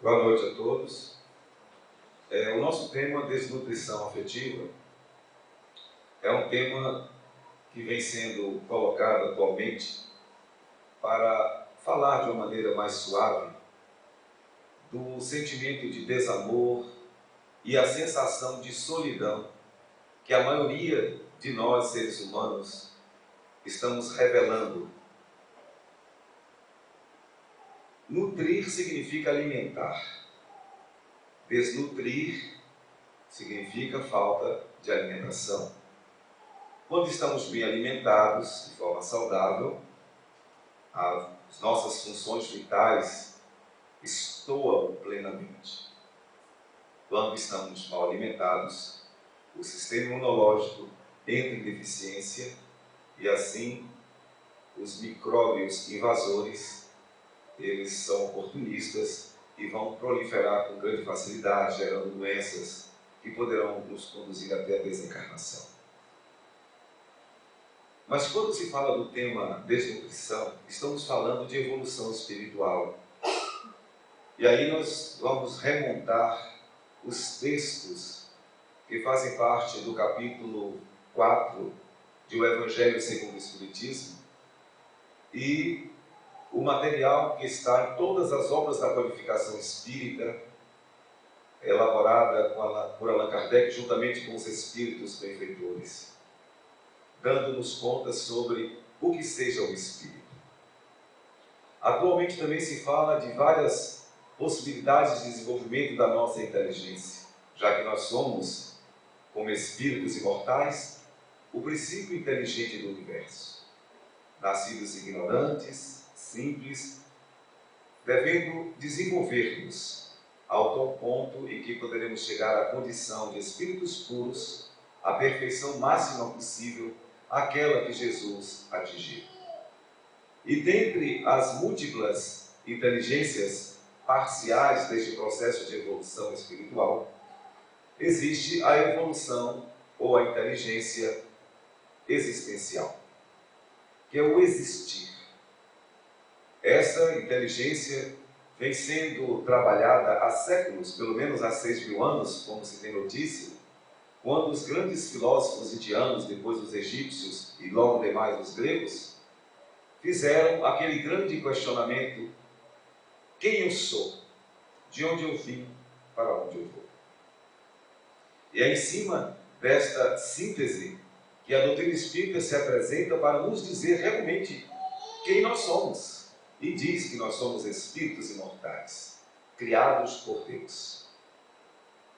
Boa noite a todos. O nosso tema, desnutrição afetiva, é um tema que vem sendo colocado atualmente para falar de uma maneira mais suave do sentimento de desamor e a sensação de solidão que a maioria de nós, seres humanos, estamos revelando. Nutrir significa alimentar. Desnutrir significa falta de alimentação. Quando estamos bem alimentados, de forma saudável, as nossas funções vitais estoam plenamente. Quando estamos mal alimentados, o sistema imunológico entra em deficiência e assim os micróbios invasores, eles são oportunistas e vão proliferar com grande facilidade, gerando doenças que poderão nos conduzir até a desencarnação. Mas quando se fala do tema desnutrição, estamos falando de evolução espiritual. E aí nós vamos remontar os textos que fazem parte do capítulo 4 de O Evangelho segundo o Espiritismo e o material que está em todas as obras da codificação espírita, elaborada por Allan Kardec, juntamente com os espíritos benfeitores, dando-nos contas sobre o que seja o espírito. Atualmente também se fala de várias possibilidades de desenvolvimento da nossa inteligência, já que nós somos, como espíritos imortais, o princípio inteligente do universo, nascidos ignorantes, simples, devendo desenvolver-nos ao tal ponto em que poderemos chegar à condição de espíritos puros, à perfeição máxima possível, aquela que Jesus atingiu. E dentre as múltiplas inteligências parciais deste processo de evolução espiritual, existe a evolução ou a inteligência existencial, que é o existir. Essa inteligência vem sendo trabalhada há séculos, pelo menos há 6.000 anos, como se tem notícia, quando os grandes filósofos indianos, depois os egípcios e logo demais os gregos, fizeram aquele grande questionamento: quem eu sou? De onde eu vim? Para onde eu vou? E é em cima desta síntese que a doutrina espírita se apresenta para nos dizer realmente quem nós somos. E diz que nós somos espíritos imortais, criados por Deus.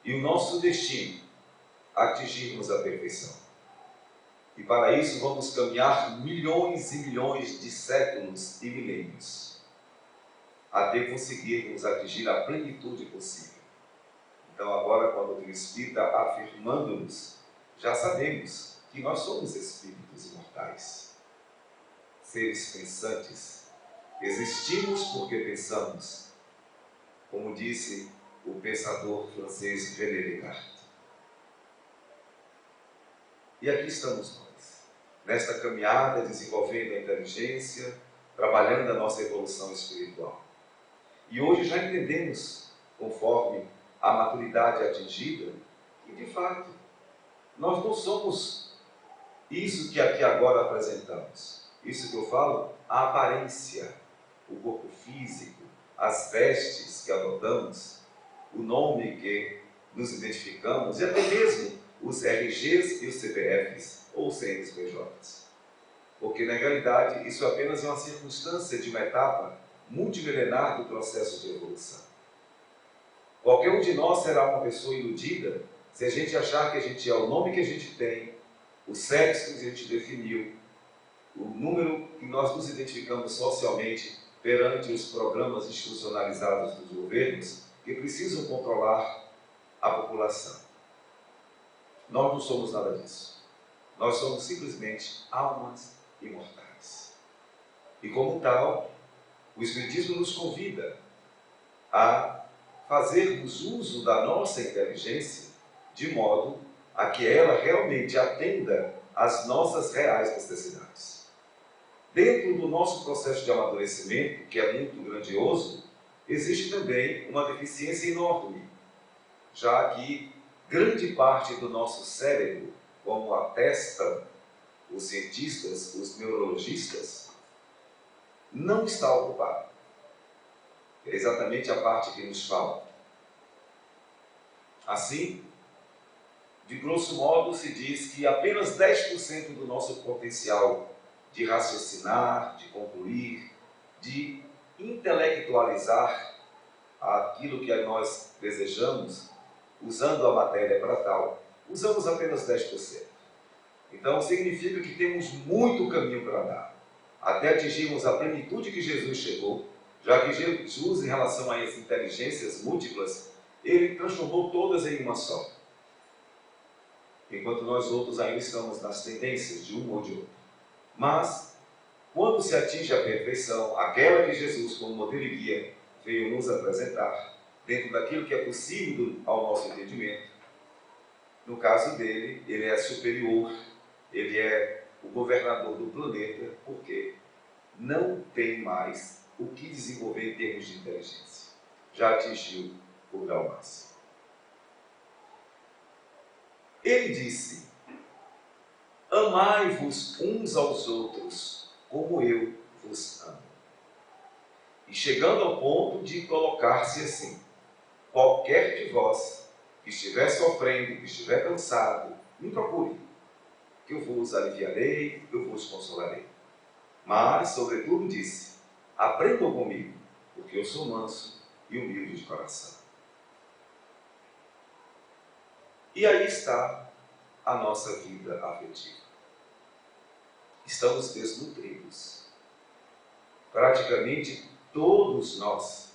E o nosso destino, atingirmos a perfeição. E para isso vamos caminhar milhões e milhões de séculos e milênios, até conseguirmos atingir a plenitude possível. Então agora, com a doutrina espírita afirmando-nos, já sabemos que nós somos espíritos imortais, seres pensantes. Existimos porque pensamos, como disse o pensador francês René Descartes. E aqui estamos nós, nesta caminhada, desenvolvendo a inteligência, trabalhando a nossa evolução espiritual. E hoje já entendemos, conforme a maturidade atingida, que de fato nós não somos isso que aqui agora apresentamos. Isso que eu falo, a aparência, o corpo físico, as vestes que adotamos, o nome que nos identificamos e até mesmo os RGs e os CPFs ou CNPJs. Porque na realidade isso apenas é uma circunstância de uma etapa multimilenar do processo de evolução. Qualquer um de nós será uma pessoa iludida se a gente achar que a gente é o nome que a gente tem, o sexo que a gente definiu, o número que nós nos identificamos socialmente perante os programas institucionalizados dos governos que precisam controlar a população. Nós não somos nada disso. Nós somos simplesmente almas imortais. E como tal, o Espiritismo nos convida a fazermos uso da nossa inteligência de modo a que ela realmente atenda às nossas reais necessidades. Dentro do nosso processo de amadurecimento, que é muito grandioso, existe também uma deficiência enorme, já que grande parte do nosso cérebro, como atestam os cientistas, os neurologistas, não está ocupado. É exatamente a parte que nos falta. Assim, de grosso modo, se diz que apenas 10% do nosso potencial de raciocinar, de concluir, de intelectualizar aquilo que nós desejamos, usando a matéria para tal, usamos apenas 10%. Então, significa que temos muito caminho para dar, até atingirmos a plenitude que Jesus chegou, já que Jesus, em relação a essas inteligências múltiplas, ele transformou todas em uma só. Enquanto nós outros ainda estamos nas tendências de um ou de outro. Mas, quando se atinge a perfeição, aquela que Jesus, como modelo e guia, veio nos apresentar, dentro daquilo que é possível ao nosso entendimento, no caso dele, ele é superior, ele é o governador do planeta, porque não tem mais o que desenvolver em termos de inteligência. Já atingiu o grau máximo. Ele disse: amai-vos uns aos outros, como eu vos amo. E chegando ao ponto de colocar-se assim: qualquer de vós que estiver sofrendo, que estiver cansado, me procure, que eu vos aliviarei, eu vos consolarei. Mas, sobretudo, disse: aprendam comigo, porque eu sou manso e humilde de coração. E aí está a nossa vida afetiva. Estamos desnutridos. Praticamente todos nós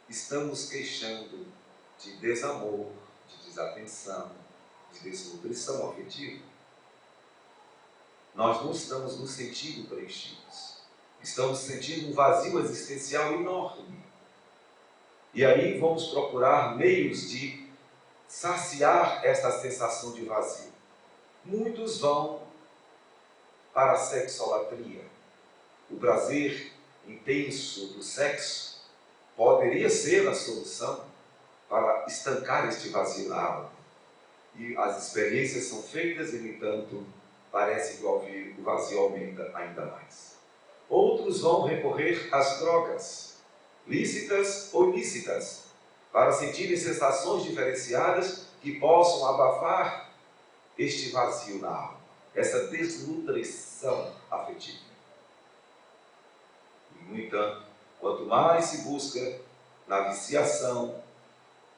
estamos queixando de desamor, de desatenção, de desnutrição afetiva. Nós não estamos nos sentindo preenchidos. Estamos sentindo um vazio existencial enorme. E aí vamos procurar meios de saciar esta sensação de vazio. Muitos vão para a sexolatria. O prazer intenso do sexo poderia ser a solução para estancar este vazio na alma. E as experiências são feitas e, no entanto, parece que o vazio aumenta ainda mais. Outros vão recorrer às drogas, lícitas ou ilícitas, para sentirem sensações diferenciadas que possam abafar este vazio na alma, essa desnutrição afetiva. E, no entanto, quanto mais se busca na viciação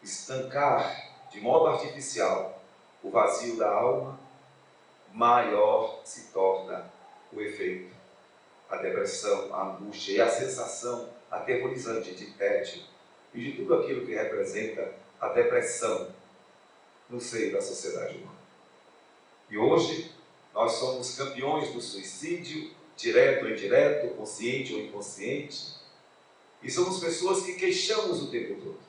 estancar de modo artificial o vazio da alma, maior se torna o efeito, a depressão, a angústia e a sensação aterrorizante de tédio e de tudo aquilo que representa a depressão no seio da sociedade humana. E hoje nós somos campeões do suicídio, direto ou indireto, consciente ou inconsciente, e somos pessoas que queixamos o tempo todo.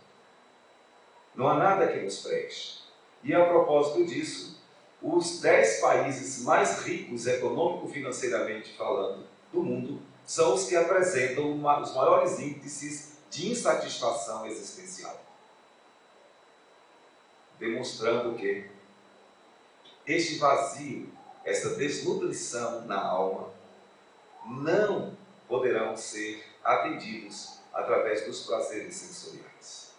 Não há nada que nos preencha. E a propósito disso, os 10 países mais ricos econômico-financeiramente falando do mundo são os que apresentam os maiores índices de insatisfação existencial. Demonstrando que este vazio, essa desnutrição na alma, não poderão ser atendidos através dos prazeres sensoriais.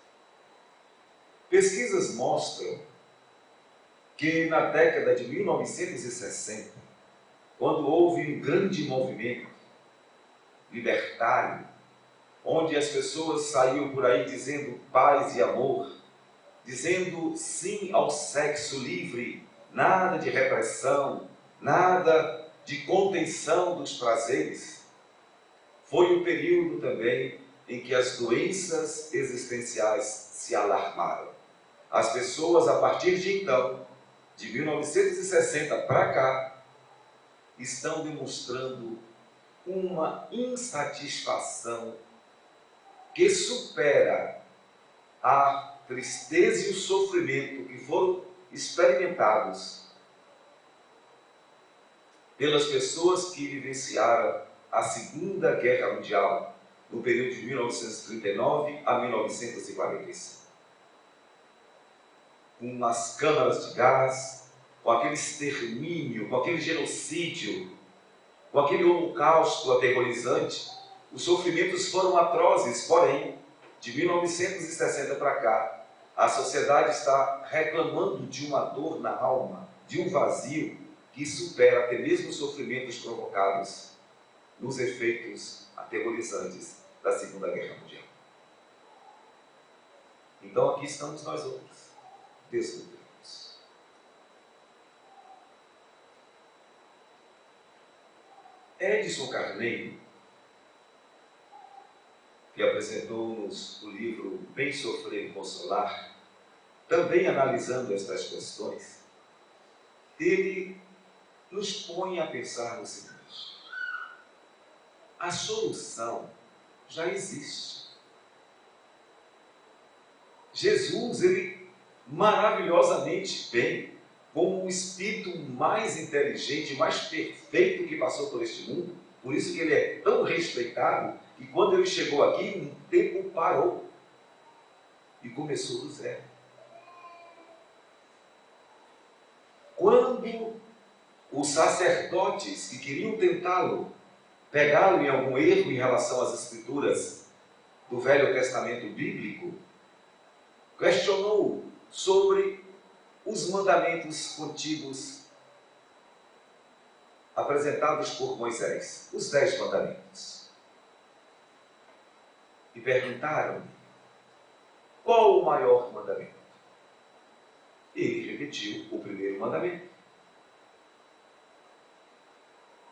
Pesquisas mostram que na década de 1960, quando houve um grande movimento libertário, onde as pessoas saíam por aí dizendo paz e amor, dizendo sim ao sexo livre, nada de repressão, nada de contenção dos prazeres, foi o período também em que as doenças existenciais se alarmaram. As pessoas, a partir de então, de 1960 para cá, estão demonstrando uma insatisfação que supera a tristeza e o sofrimento que foram experimentados pelas pessoas que vivenciaram a Segunda Guerra Mundial, no período de 1939 a 1945. Com as câmaras de gás, com aquele extermínio, com aquele genocídio, com aquele holocausto aterrorizante, os sofrimentos foram atrozes, porém, de 1960 para cá, a sociedade está reclamando de uma dor na alma, de um vazio que supera até mesmo os sofrimentos provocados nos efeitos aterrorizantes da Segunda Guerra Mundial. Então aqui estamos nós outros, desnutridos. Edson Carneiro, que apresentou-nos o livro Bem Sofrer e Consolar, também analisando estas questões, ele nos põe a pensar no seguinte: a solução já existe. Jesus, ele maravilhosamente bem, como o espírito mais inteligente, mais perfeito que passou por este mundo, por isso que ele é tão respeitado, que quando ele chegou aqui, um tempo parou e começou do zero. Quando os sacerdotes que queriam tentá-lo, pegá-lo em algum erro em relação às escrituras do Velho Testamento bíblico, questionou sobre os mandamentos contíguos apresentados por Moisés, os 10 mandamentos. E perguntaram: qual o maior mandamento? Ele repetiu o primeiro mandamento: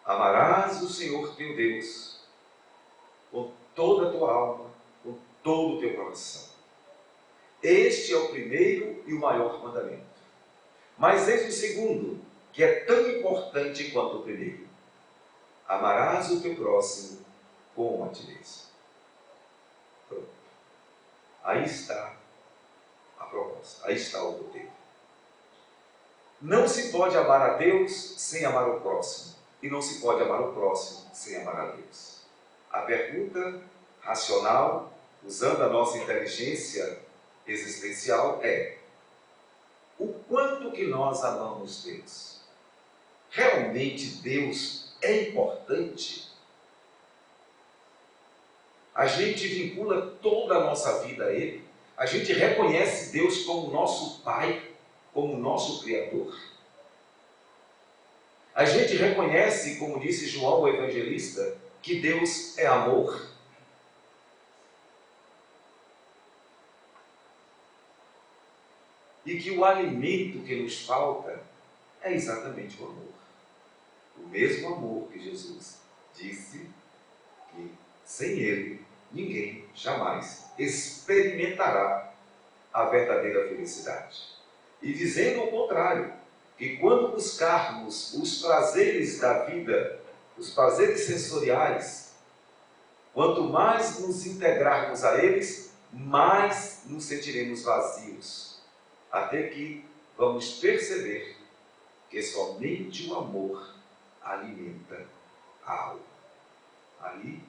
amarás o Senhor teu Deus com toda a tua alma, com todo o teu coração. Este é o primeiro e o maior mandamento. Mas eis o segundo, que é tão importante quanto o primeiro: amarás o teu próximo como a ti mesmo. Pronto. Aí está a proposta, aí está o roteiro. Não se pode amar a Deus sem amar o próximo, e não se pode amar o próximo sem amar a Deus. A pergunta racional, usando a nossa inteligência existencial, é: o quanto que nós amamos Deus? Realmente Deus é importante? A gente vincula toda a nossa vida a Ele? A gente reconhece Deus como nosso Pai, como nosso Criador? A gente reconhece, como disse João o Evangelista, que Deus é amor? E que o alimento que nos falta é exatamente o amor. O mesmo amor que Jesus disse que sem Ele ninguém jamais experimentará a verdadeira felicidade. E dizendo o contrário, que quando buscarmos os prazeres da vida, os prazeres sensoriais, quanto mais nos integrarmos a eles, mais nos sentiremos vazios, até que vamos perceber que somente o amor alimenta a alma. Ali,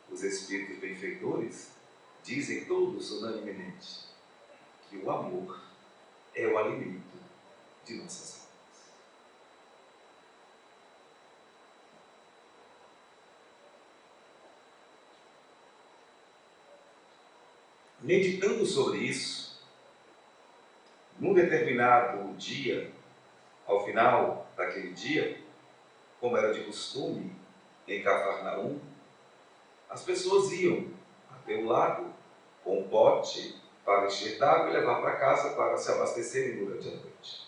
os espíritos benfeitores dizem todos unanimemente que o amor é o alimento de nossas almas. Meditando sobre isso, num determinado dia, ao final daquele dia, como era de costume em Cafarnaum, as pessoas iam até o lago com um pote para encher d'água e levar para casa para se abastecerem durante a noite.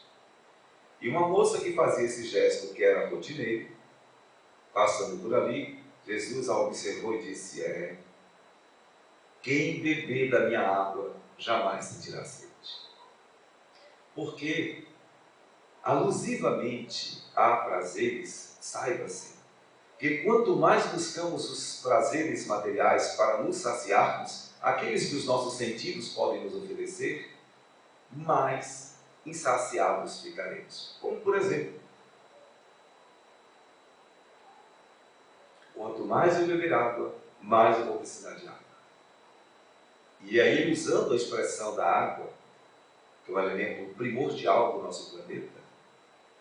E uma moça que fazia esse gesto, que era rotineiro, passando por ali, Jesus a observou e disse: quem beber da minha água jamais sentirá sede. Porque, alusivamente a prazeres, saiba-se que quanto mais buscamos os prazeres materiais para nos saciarmos, aqueles que os nossos sentidos podem nos oferecer, mais insaciados ficaremos. Como, por exemplo, quanto mais eu beber água, mais eu vou precisar de água. E aí, ele usando a expressão da água, que é o elemento primordial do nosso planeta,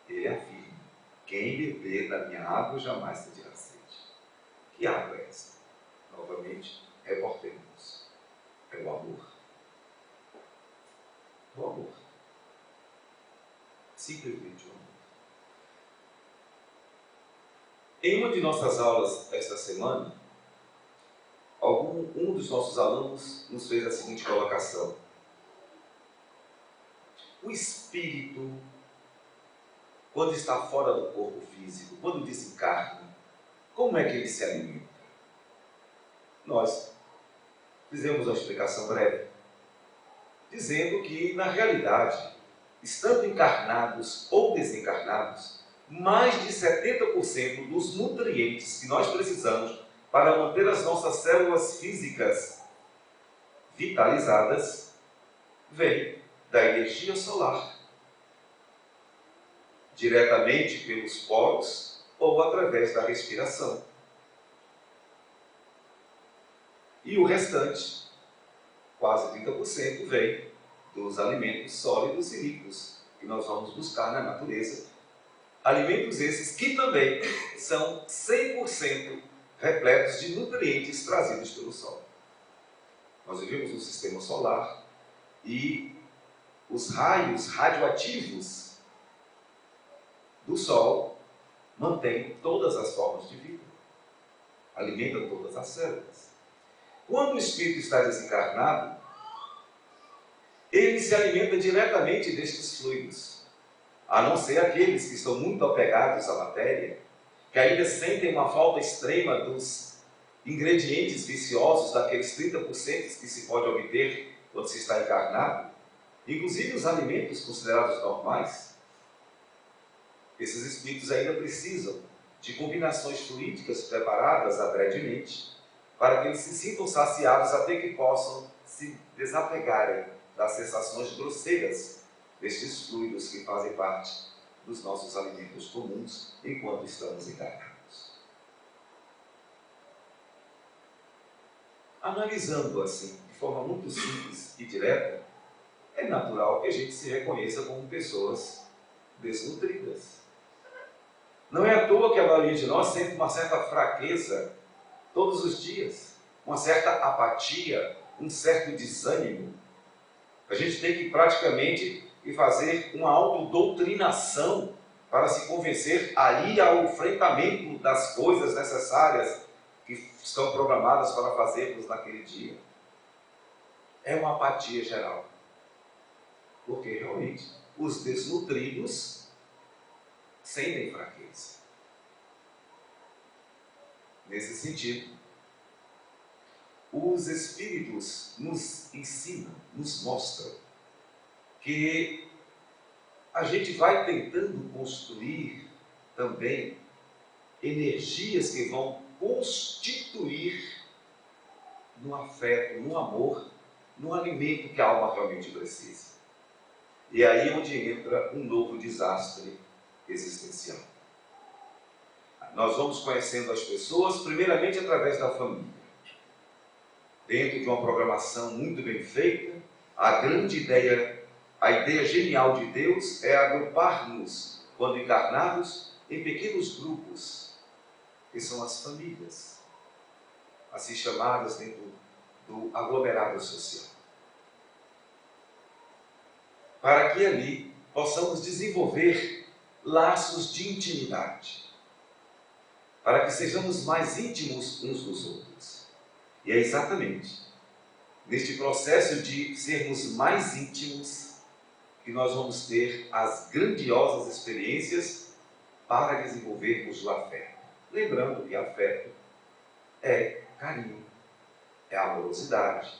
ele afirma: quem beber da minha água jamais sentirá sede. Que água é essa? Novamente, reportemos. É o amor. O amor. Simplesmente o amor. Em uma de nossas aulas esta semana, um dos nossos alunos nos fez a seguinte colocação: o espírito, quando está fora do corpo físico, quando desencarna, como é que ele se alimenta? Nós fizemos uma explicação breve, dizendo que, na realidade, estando encarnados ou desencarnados, mais de 70% dos nutrientes que nós precisamos para manter as nossas células físicas vitalizadas vem da energia solar, diretamente pelos poros ou através da respiração. E o restante, quase 30%, vem dos alimentos sólidos e líquidos que nós vamos buscar na natureza. Alimentos esses que também são 100% repletos de nutrientes trazidos pelo Sol. Nós vivemos no sistema solar e os raios radioativos do Sol mantêm todas as formas de vida, alimentam todas as células. Quando o espírito está desencarnado, ele se alimenta diretamente destes fluidos, a não ser aqueles que estão muito apegados à matéria, que ainda sentem uma falta extrema dos ingredientes viciosos, daqueles 30% que se pode obter quando se está encarnado, inclusive os alimentos considerados normais. Esses espíritos ainda precisam de combinações fluídicas preparadas adredemente para que eles se sintam saciados até que possam se desapegarem das sensações grosseiras destes fluidos que fazem parte dos nossos alimentos comuns enquanto estamos encarnados. Analisando assim, de forma muito simples e direta, é natural que a gente se reconheça como pessoas desnutridas. Não é à toa que a maioria de nós sente uma certa fraqueza todos os dias, uma certa apatia, um certo desânimo. A gente tem que praticamente fazer uma autodoutrinação para se convencer a ir ao enfrentamento das coisas necessárias que estão programadas para fazermos naquele dia. É uma apatia geral. Porque realmente os desnutridos sentem fraqueza. Nesse sentido, os Espíritos nos ensinam, nos mostram que a gente vai tentando construir também energias que vão constituir no afeto, no amor, no alimento que a alma realmente precisa. E aí é onde entra um novo desastre existencial. Nós vamos conhecendo as pessoas, primeiramente através da família. Dentro de uma programação muito bem feita, a ideia genial de Deus é agrupar-nos, quando encarnados, em pequenos grupos, que são as famílias, assim chamadas dentro do aglomerado social. Para que ali possamos desenvolver laços de intimidade, para que sejamos mais íntimos uns dos outros. E é exatamente neste processo de sermos mais íntimos que nós vamos ter as grandiosas experiências para desenvolvermos o afeto. Lembrando que afeto é carinho, é amorosidade,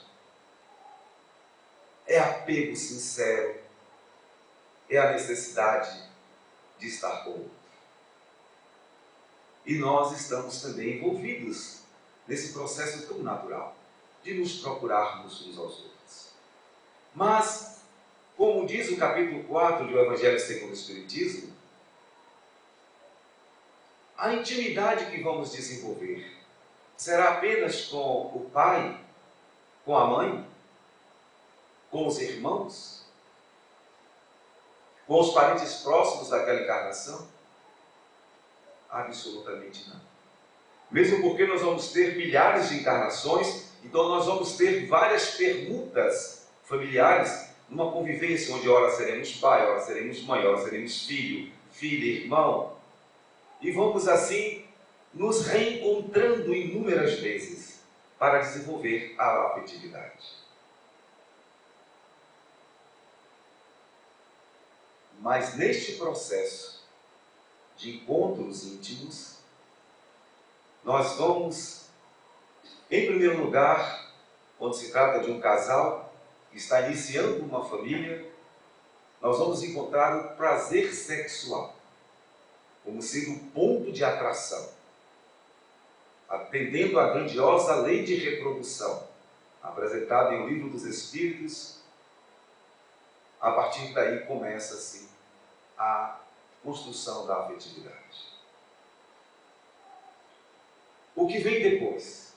é apego sincero, é a necessidade de estar com o outro. E nós estamos também envolvidos nesse processo tão natural de nos procurarmos uns aos outros. Mas, como diz o capítulo 4 do Evangelho segundo o Espiritismo, a intimidade que vamos desenvolver Será apenas com o pai, com a mãe, com os irmãos, com os parentes próximos daquela encarnação? Absolutamente não. Mesmo porque nós vamos ter milhares de encarnações, então nós vamos ter várias permutas familiares numa convivência onde ora seremos pai, ora seremos mãe, ora seremos filho, filha, irmão. E vamos assim nos reencontrando inúmeras vezes para desenvolver a afetividade. Mas neste processo de encontros íntimos, nós vamos, em primeiro lugar, quando se trata de um casal que está iniciando uma família, nós vamos encontrar o prazer sexual como sendo o ponto de atração, atendendo à grandiosa lei de reprodução, apresentada em O Livro dos Espíritos. A partir daí começa-se a construção da afetividade. O que vem depois?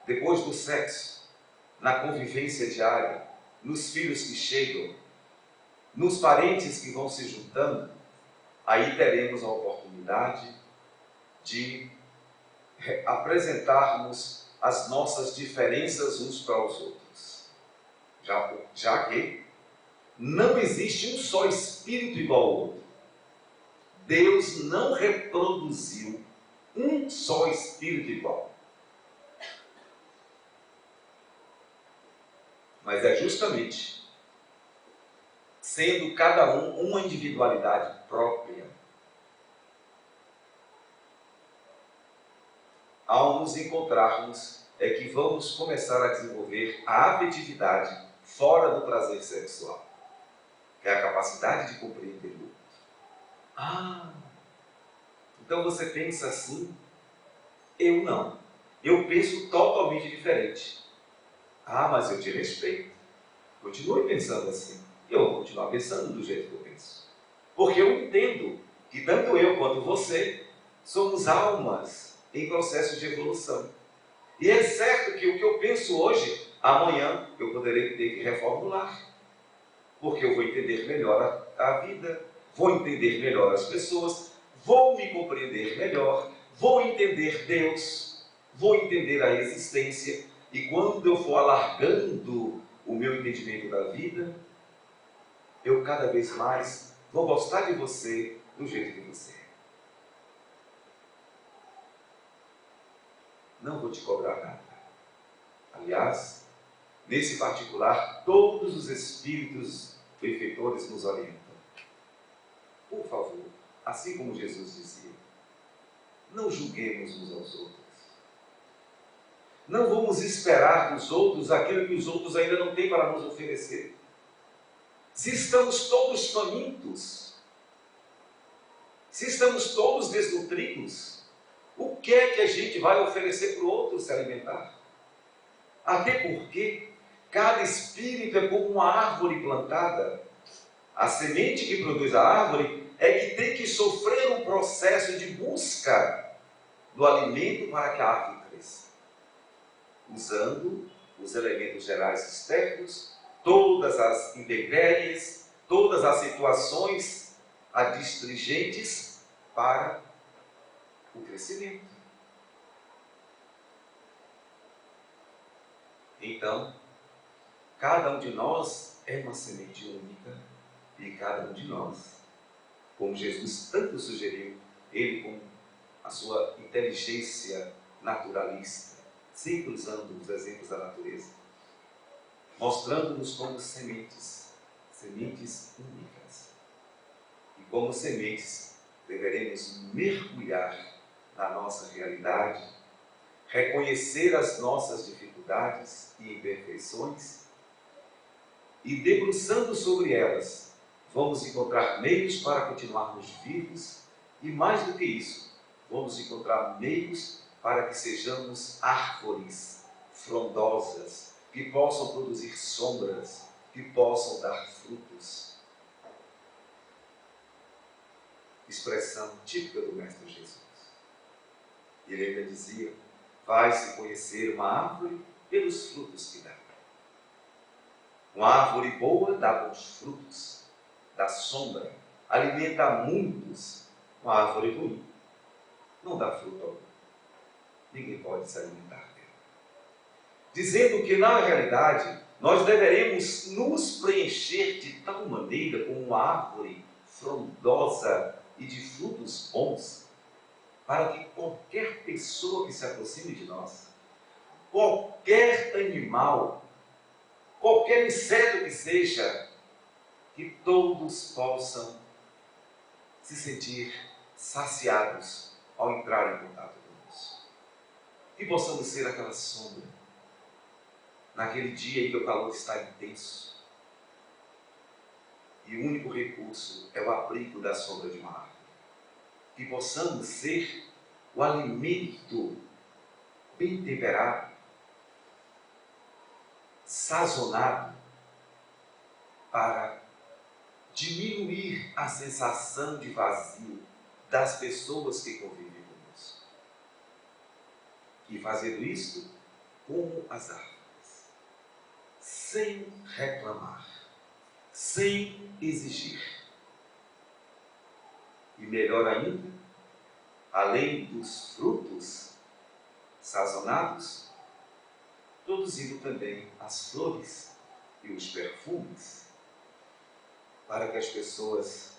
Depois do sexo, na convivência diária, nos filhos que chegam, nos parentes que vão se juntando, aí teremos a oportunidade de apresentarmos as nossas diferenças uns para os outros. Já que não existe um só espírito igual ao outro. Deus não reproduziu um só espírito igual. Mas é justamente sendo cada um uma individualidade própria, ao nos encontrarmos, é que vamos começar a desenvolver a afetividade fora do prazer sexual, que é a capacidade de compreender o outro. Então você pensa assim? Eu não. Eu penso totalmente diferente. Mas eu te respeito. Continue pensando assim. Eu vou continuar pensando do jeito que eu penso. Porque eu entendo que tanto eu quanto você somos almas em processo de evolução. E é certo que o que eu penso hoje, amanhã eu poderei ter que reformular. Porque eu vou entender melhor a vida, vou entender melhor as pessoas, vou me compreender melhor, vou entender Deus, vou entender a existência. E quando eu for alargando o meu entendimento da vida, eu cada vez mais vou gostar de você do jeito que você é. Não vou te cobrar nada. Aliás, nesse particular, todos os espíritos benfeitores nos orientam. Por favor, assim como Jesus dizia, não julguemos uns aos outros. Não vamos esperar dos outros aquilo que os outros ainda não têm para nos oferecer. Se estamos todos famintos, se estamos todos desnutridos, o que é que a gente vai oferecer para o outro se alimentar? Até porque cada espírito é como uma árvore plantada. A semente que produz a árvore é que tem que sofrer um processo de busca do alimento para que a árvore cresça, usando os elementos gerais externos, todas as intempéries, todas as situações adstringentes para o crescimento. Então, cada um de nós é uma semente única e cada um de nós, como Jesus tanto sugeriu, ele com a sua inteligência naturalista, sempre usando os exemplos da natureza, mostrando-nos como sementes, sementes únicas. E como sementes, deveremos mergulhar na nossa realidade, reconhecer as nossas dificuldades e imperfeições e, debruçando sobre elas, vamos encontrar meios para continuarmos vivos e, mais do que isso, vamos encontrar meios para que sejamos árvores frondosas, que possam produzir sombras, que possam dar frutos. Expressão típica do Mestre Jesus. Ele ainda dizia vai-se conhecer uma árvore pelos frutos que dá. Uma árvore boa dá bons frutos, dá sombra, alimenta a muitos. Uma árvore ruim não dá fruto algum. Ninguém pode se alimentar dela. Dizendo que, na realidade, nós deveremos nos preencher de tal maneira como uma árvore frondosa e de frutos bons, para que qualquer pessoa que se aproxime de nós, qualquer animal, qualquer inseto que seja, que todos possam se sentir saciados ao entrar em contato conosco. Que possamos ser aquela sombra, naquele dia em que o calor está intenso, e o único recurso é o abrigo da sombra de uma árvore. Que possamos ser o alimento bem temperado, sazonado, para diminuir a sensação de vazio das pessoas que convivem conosco. E fazendo isto como as árvores, sem reclamar, sem exigir. E melhor ainda, além dos frutos sazonados, produzindo também as flores e os perfumes, para que as pessoas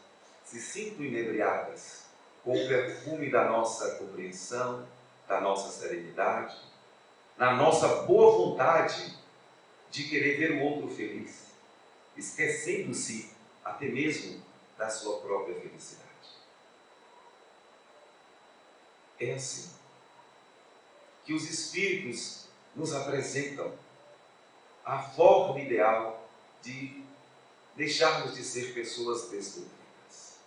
se sintam inebriadas com o perfume da nossa compreensão, da nossa serenidade, na nossa boa vontade de querer ver o outro feliz, esquecendo-se até mesmo da sua própria felicidade. É assim que os Espíritos nos apresentam a forma ideal de deixarmos de ser pessoas desnutridas.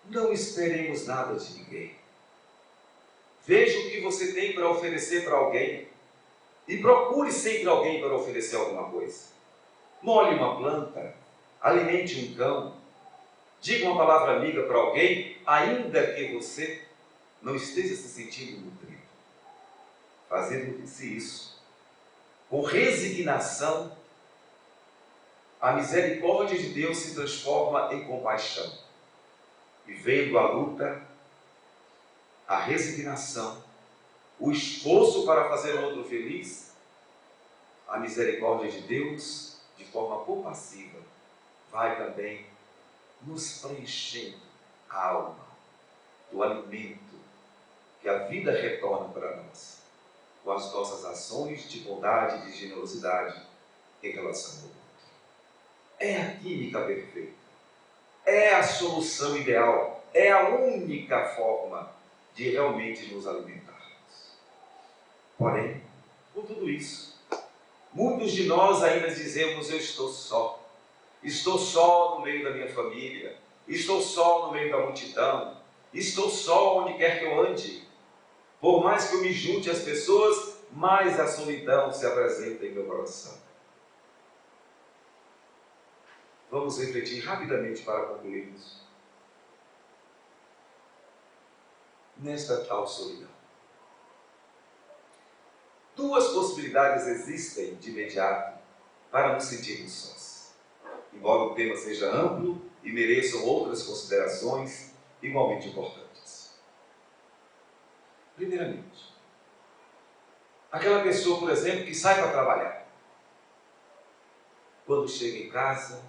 Não esperemos nada de ninguém. Veja o que você tem para oferecer para alguém e procure sempre alguém para oferecer alguma coisa. Molhe uma planta, alimente um cão, diga uma palavra amiga para alguém, ainda que você não esteja se sentindo nutrido. Fazendo-se isso com resignação, a misericórdia de Deus se transforma em compaixão. E vendo a luta, a resignação, o esforço para fazer o outro feliz, a misericórdia de Deus, de forma compassiva, vai também nos preenchendo a alma do alimento que a vida retorna para nós, com as nossas ações de bondade e de generosidade em relação ao outro. É a química perfeita, é a solução ideal, é a única forma de realmente nos alimentarmos. Porém, com tudo isso, muitos de nós ainda dizemos: eu estou só no meio da minha família, estou só no meio da multidão, estou só onde quer que eu ande. Por mais que eu me junte às pessoas, mais a solidão se apresenta em meu coração. Vamos refletir rapidamente para concluirmos. Nesta tal solidão, duas possibilidades existem de imediato para nos sentirmos sós. Embora o tema seja amplo e mereçam outras considerações igualmente importantes. Primeiramente, aquela pessoa, por exemplo, que sai para trabalhar. Quando chega em casa,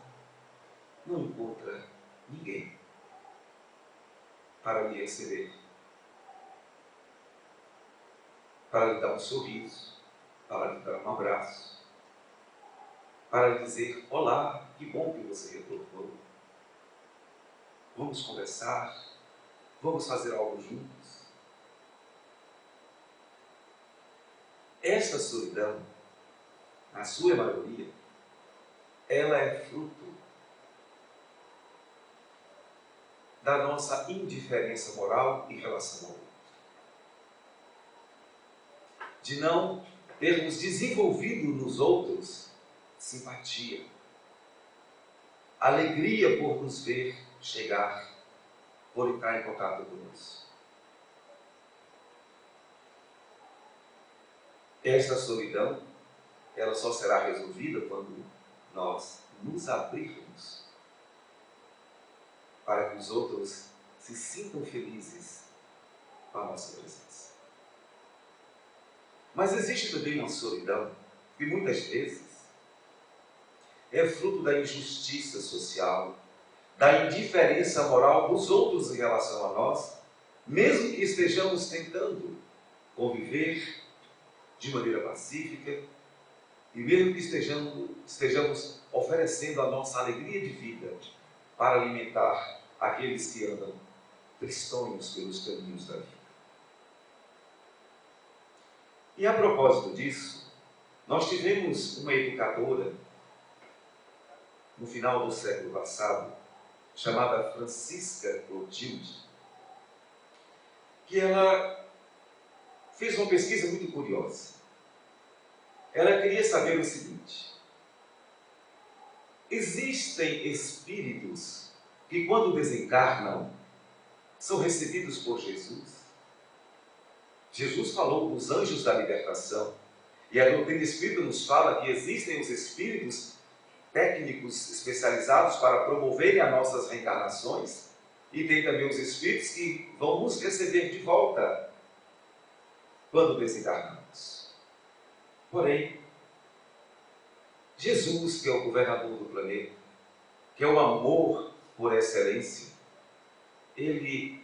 não encontra ninguém para lhe receber, para lhe dar um sorriso, para lhe dar um abraço, para lhe dizer: olá, que bom que você retornou. Vamos conversar, vamos fazer algo juntos. Esta solidão, na sua maioria, ela é fruto da nossa indiferença moral em relação ao outro. De não termos desenvolvido nos outros simpatia, alegria por nos ver chegar, por entrar em contato conosco. Esta solidão, ela só será resolvida quando nós nos abrirmos para que os outros se sintam felizes com a nossa presença. Mas existe também uma solidão que muitas vezes é fruto da injustiça social, da indiferença moral dos outros em relação a nós, mesmo que estejamos tentando conviver de maneira pacífica e mesmo que estejamos oferecendo a nossa alegria de vida para alimentar aqueles que andam tristonhos pelos caminhos da vida. E a propósito disso, nós tivemos uma educadora no final do século passado, chamada Francisca Clotilde, que ela fez uma pesquisa muito curiosa. Ela queria saber o seguinte: existem espíritos que, quando desencarnam, são recebidos por Jesus? Jesus falou dos anjos da libertação, e a doutrina espírita nos fala que existem os espíritos técnicos especializados para promoverem as nossas reencarnações, e tem também os espíritos que vão nos receber de volta quando desencarnamos. Porém, Jesus, que é o governador do planeta, que é o amor por excelência, ele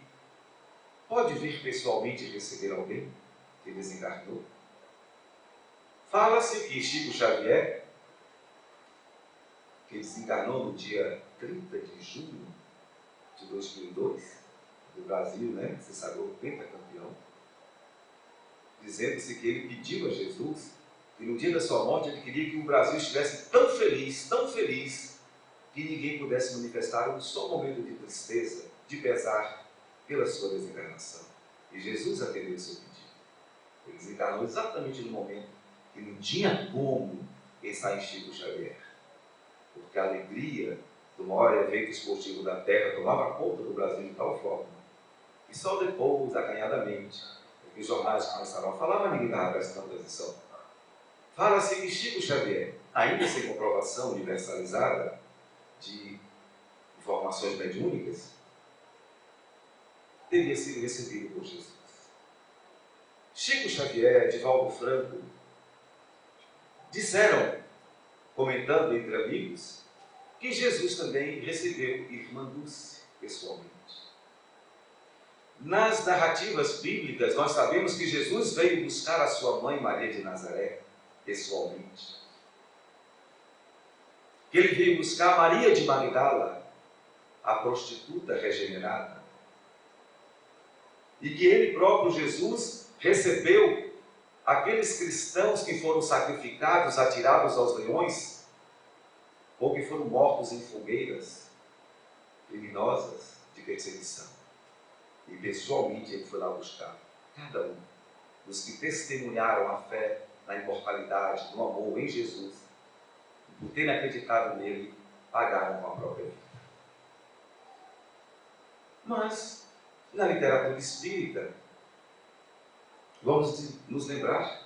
pode vir pessoalmente receber alguém que desencarnou? Fala-se que Chico Xavier, que desencarnou no dia 30 de junho de 2002, do Brasil, né? Se sagrou pentacampeão, dizendo-se que ele pediu a Jesus que no dia da sua morte ele queria que o Brasil estivesse tão feliz, que ninguém pudesse manifestar um só momento de tristeza, de pesar pela sua desencarnação. E Jesus atendeu o seu pedido. Ele desencarnou exatamente no momento que não tinha como pensar em Chico Xavier, porque a alegria do maior evento esportivo da Terra tomava conta do Brasil de tal forma que só depois, acanhadamente, os jornais começaram a falar, mas ninguém estava prestando atenção. Fala-se que Chico Xavier, ainda sem comprovação universalizada de informações mediúnicas, teria sido recebido por Jesus. Chico Xavier, Divaldo Franco, disseram, comentando entre amigos, que Jesus também recebeu Irmã Dulce pessoalmente. Nas narrativas bíblicas, nós sabemos que Jesus veio buscar a sua mãe Maria de Nazaré pessoalmente. Que ele veio buscar Maria de Magdala, a prostituta regenerada. E que ele próprio, Jesus, recebeu aqueles cristãos que foram sacrificados, atirados aos leões, ou que foram mortos em fogueiras criminosas de perseguição. E pessoalmente ele foi lá buscar cada um dos que testemunharam a fé na imortalidade, no amor em Jesus, e por terem acreditado nele, pagaram com a própria vida. Mas, na literatura espírita, vamos nos lembrar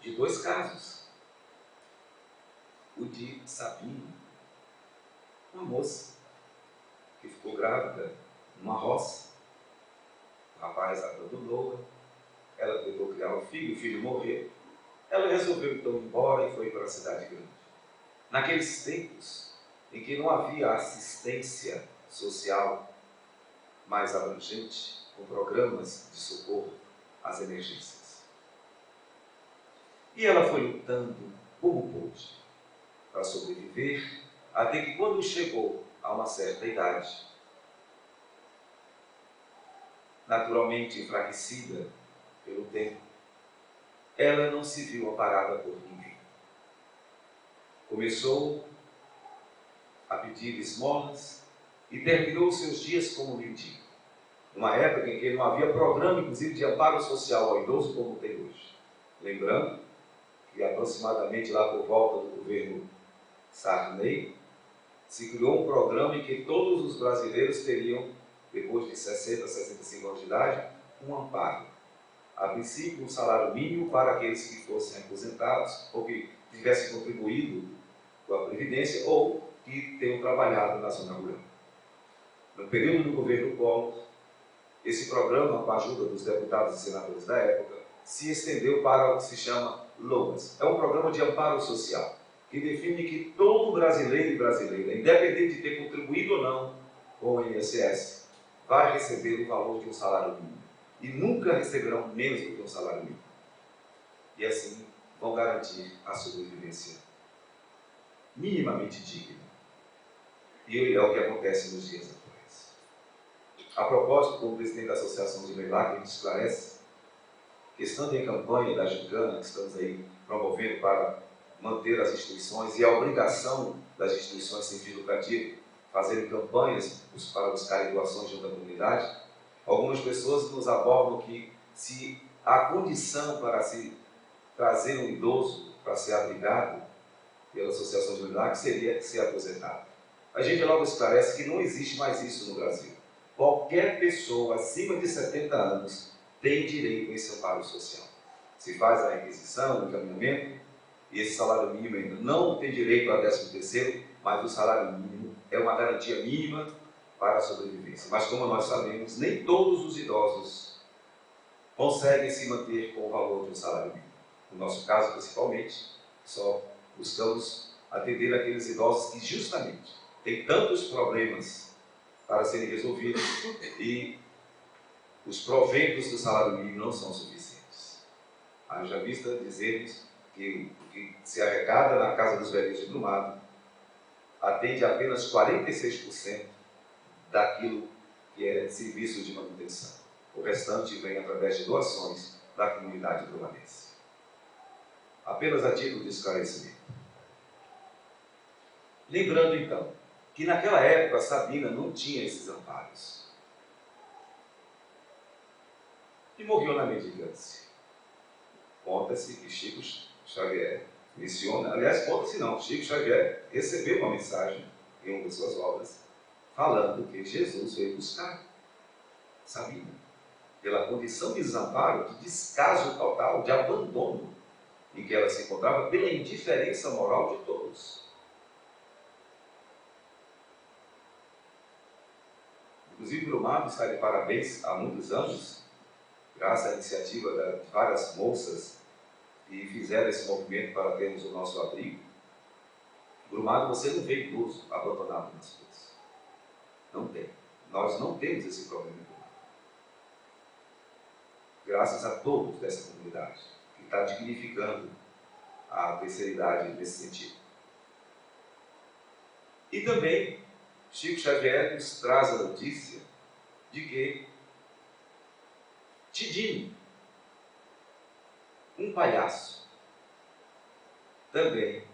de dois casos. O de Sabina, uma moça que ficou grávida numa roça. O rapaz abandonou-a, ela tentou criar um filho, o filho morreu. Ela resolveu então ir embora e foi para a cidade grande. Naqueles tempos em que não havia assistência social mais abrangente, com programas de socorro às emergências. E ela foi lutando como pôde para sobreviver, até que quando chegou a uma certa idade, naturalmente enfraquecida pelo tempo, ela não se viu amparada por ninguém. Começou a pedir esmolas e terminou seus dias como mendigo. Numa época em que não havia programa, inclusive, de amparo social ao idoso como tem hoje. Lembrando que aproximadamente lá por volta do governo Sarney, se criou um programa em que todos os brasileiros teriam, depois de 60, 65 anos de idade, um amparo. A princípio, um salário mínimo para aqueles que fossem aposentados ou que tivessem contribuído com a Previdência ou que tenham trabalhado na zona rural. No período do governo Collor, esse programa, com a ajuda dos deputados e senadores da época, se estendeu para o que se chama LOAS. É um programa de amparo social, que define que todo brasileiro e brasileira, independente de ter contribuído ou não com o INSS, vai receber o valor de um salário mínimo. E nunca receberão menos do que um salário mínimo. E assim vão garantir a sobrevivência minimamente digna. E é o que acontece nos dias atuais. A propósito, como presidente da Associação de Milagre, que esclarece que, estando em campanha da gincana, que estamos aí promovendo para manter as instituições e a obrigação das instituições sem fins lucrativos fazerem campanhas para buscar doações junto à comunidade, algumas pessoas nos abordam que se há condição para se trazer um idoso para ser abrigado pela Associação de Milagre, seria ser aposentado. A gente logo esclarece que não existe mais isso no Brasil. Qualquer pessoa acima de 70 anos tem direito a esse amparo social. Se faz a requisição, o encaminhamento, e esse salário mínimo ainda não tem direito a 13º, mas o salário mínimo é uma garantia mínima para a sobrevivência. Mas como nós sabemos, nem todos os idosos conseguem se manter com o valor de um salário mínimo. No nosso caso, principalmente, só buscamos atender aqueles idosos que justamente têm tantos problemas para serem resolvidos e os proventos do salário mínimo não são suficientes. Haja vista dizermos que o que se arrecada na Casa dos Velhos de Brumado atende apenas 46% daquilo que é serviço de manutenção. O restante vem através de doações da comunidade brumadense. Apenas a título de esclarecimento. Lembrando, então, que naquela época Sabina não tinha esses amparos. E morreu na mendicância. Conta-se que Chico Xavier menciona, aliás, conta-se não, Chico Xavier recebeu uma mensagem em uma de suas obras, falando que Jesus veio buscar Sabina, pela condição de desamparo, de descaso total, de abandono em que ela se encontrava, pela indiferença moral de todos. Inclusive, Brumado está de parabéns há muitos anos, graças à iniciativa de várias moças que fizeram esse movimento para termos o nosso abrigo. Brumado, você não vê idoso abandonado nas ruas. Não tem. Nós não temos esse problema em Brumado. Graças a todos dessa comunidade, que está dignificando a terceira idade nesse sentido. E também, Chico Xavier nos traz a notícia de que Tidinho, um palhaço, também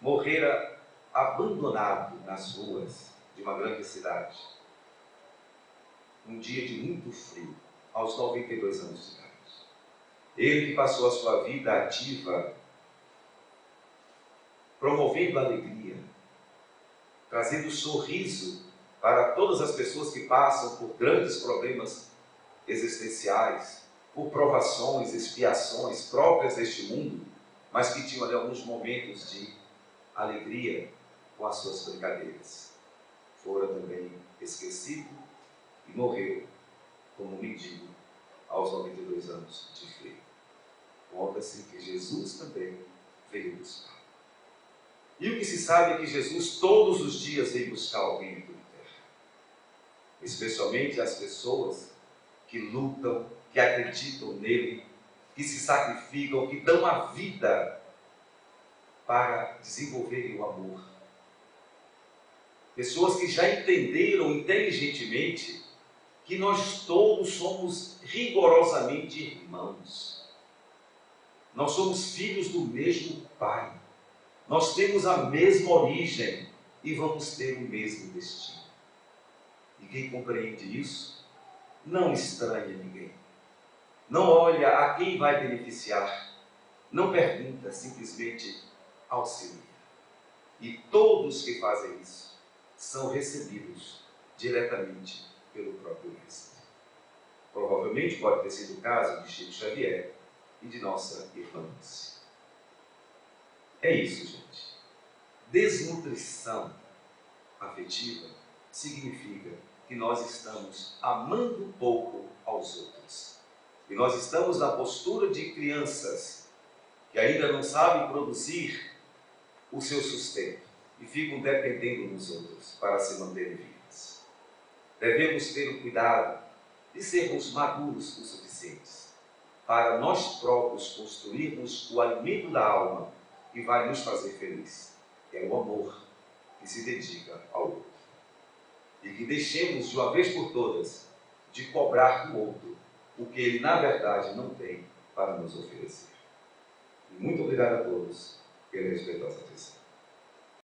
morrera abandonado nas ruas de uma grande cidade, um dia de muito frio, aos 92 anos de idade. Ele que passou a sua vida ativa, promovendo alegria, trazendo sorriso para todas as pessoas que passam por grandes problemas existenciais, por provações, expiações próprias deste mundo, mas que tinham ali alguns momentos de alegria com as suas brincadeiras. Fora também esquecido e morreu como um mendigo aos 92 anos de frio. Conta-se que Jesus também veio buscar. E o que se sabe é que Jesus todos os dias veio buscar alguém aqui na terra. Especialmente as pessoas que lutam, que acreditam nele, que se sacrificam, que dão a vida para desenvolverem o amor. Pessoas que já entenderam inteligentemente que nós todos somos rigorosamente irmãos. Nós somos filhos do mesmo Pai. Nós temos a mesma origem e vamos ter o mesmo destino. E quem compreende isso, não estranha ninguém. Não olha a quem vai beneficiar. Não pergunta, simplesmente auxilia. E todos que fazem isso são recebidos diretamente pelo próprio Mestre. Provavelmente pode ter sido o caso de Chico Xavier e de nossa irmã Lúcia. É isso, gente. Desnutrição afetiva significa que nós estamos amando pouco aos outros. E nós estamos na postura de crianças que ainda não sabem produzir o seu sustento e ficam dependendo dos outros para se manterem vivas. Devemos ter o cuidado de sermos maduros o suficientes para nós próprios construirmos o alimento da alma que vai nos fazer feliz. É o amor que se dedica ao outro. E que deixemos de uma vez por todas de cobrar do outro o que ele na verdade não tem para nos oferecer. E muito obrigado a todos pela respeitosa atenção.